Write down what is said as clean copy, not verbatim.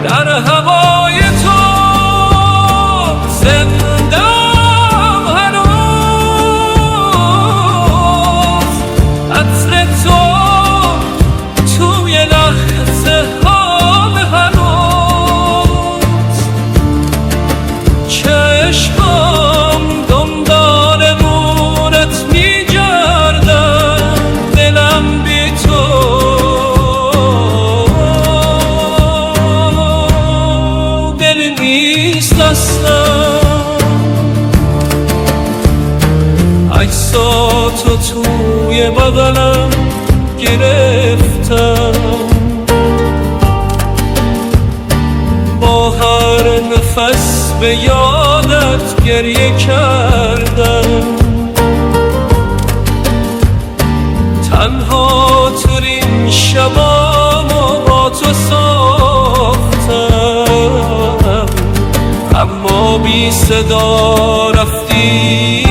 در هوای تو زندم هنوز، عطر تو توی لحظه هام هنوز، چشمام دنبال نورت میگردن، دلم بی تو دل نیست اصلا. عکساتو توی بغلم گرفتم، با هر نفس به یادت گریه کردم، تنها تو این شبامو با تو ساختم، اما بی صدا رفتی